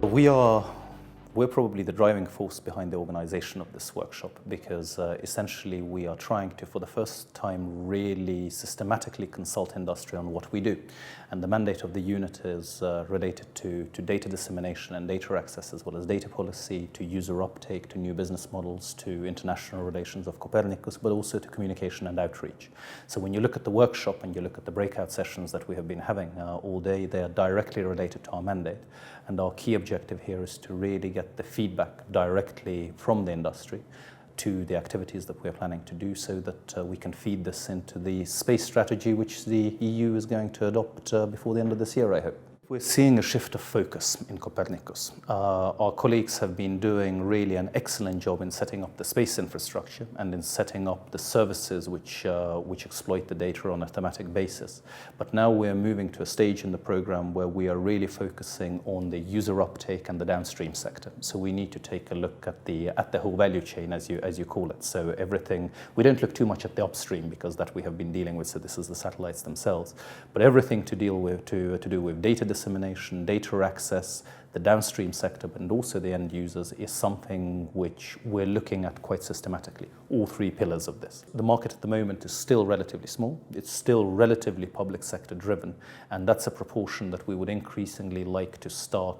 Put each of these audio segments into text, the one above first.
We're probably the driving force behind the organization of this workshop because essentially we are trying to, for the first time, really systematically consult industry on what we do. And the mandate of the unit is related to data dissemination and data access, as well as data policy, to user uptake, to new business models, to international relations of Copernicus, but also to communication and outreach. So when you look at the workshop and you look at the breakout sessions that we have been having all day, they are directly related to our mandate. And our key objective here is to really get the feedback directly from the industry to the activities that we're planning to do, so that we can feed this into the space strategy which the EU is going to adopt before the end of this year, I hope. We're seeing a shift of focus in Copernicus. Our colleagues have been doing really an excellent job in setting up the space infrastructure and in setting up the services which exploit the data on a thematic basis. But now we're moving to a stage in the program where we are really focusing on the user uptake and the downstream sector. So we need to take a look at the whole value chain, as you call it. So everything, we don't look too much at the upstream because that we have been dealing with. So this is the satellites themselves, but everything to do with data dissemination, data access, the downstream sector, and also the end users is something which we're looking at quite systematically, all three pillars of this. The market at the moment is still relatively small. It's still relatively public sector driven, and that's a proportion that we would increasingly like to start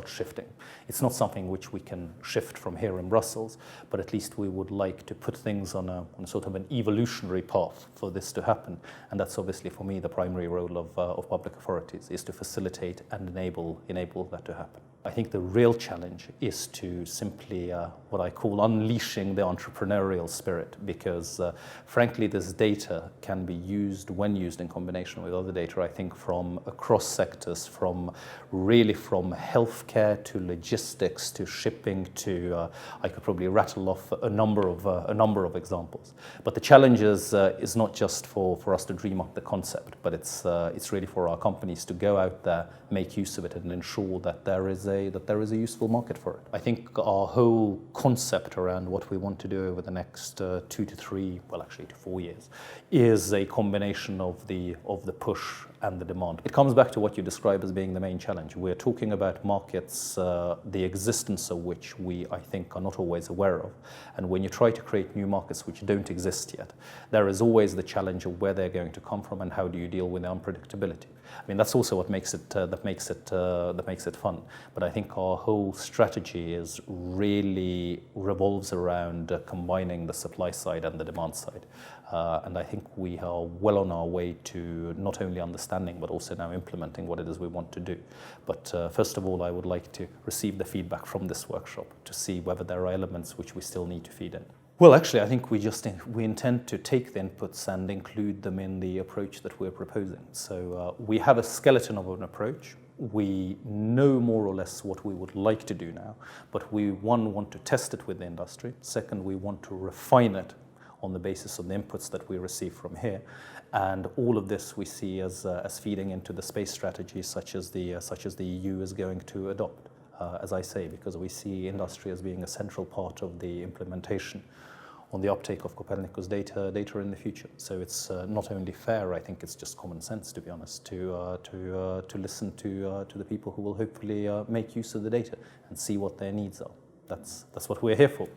shifting. It's not something which we can shift from here in Brussels, but at least we would like to put things on a sort of an evolutionary path for this to happen. And that's obviously for me the primary role of public authorities, is to facilitate and enable that to happen. I think the real challenge is to simply what I call unleashing the entrepreneurial spirit, because frankly this data can be used, when used in combination with other data, I think from across sectors, from healthcare to logistics to shipping to I could probably rattle off a number of examples. But the challenge is not just for us to dream up the concept, but it's really for our companies to go out there, make use of it, and ensure that there is a useful market for it. I think our whole concept around what we want to do over the next 2 to 3, well actually to 4 years, is a combination of the push and the demand. It comes back to what you describe as being the main challenge. We're talking about markets, the existence of which I think are not always aware of. And when you try to create new markets which don't exist yet, there is always the challenge of where they're going to come from and how do you deal with the unpredictability. I mean, that's also what makes it fun. But I think our whole strategy really revolves around combining the supply side and the demand side. And I think we are well on our way to not only understanding but also now implementing what it is we want to do. But first of all, I would like to receive the feedback from this workshop to see whether there are elements which we still need to feed in. Well, actually, I think we intend to take the inputs and include them in the approach that we're proposing. So we have a skeleton of an approach. We know more or less what we would like to do now, but we, one, want to test it with the industry. Second, we want to refine it on the basis of the inputs that we receive from here. And all of this we see as feeding into the space strategy such as the EU is going to adopt. As I say, because we see industry as being a central part of the implementation on the uptake of Copernicus data in the future. So it's not only fair, I think it's just common sense, to be honest, to listen to the people who will hopefully make use of the data and see what their needs are. That's what we're here for.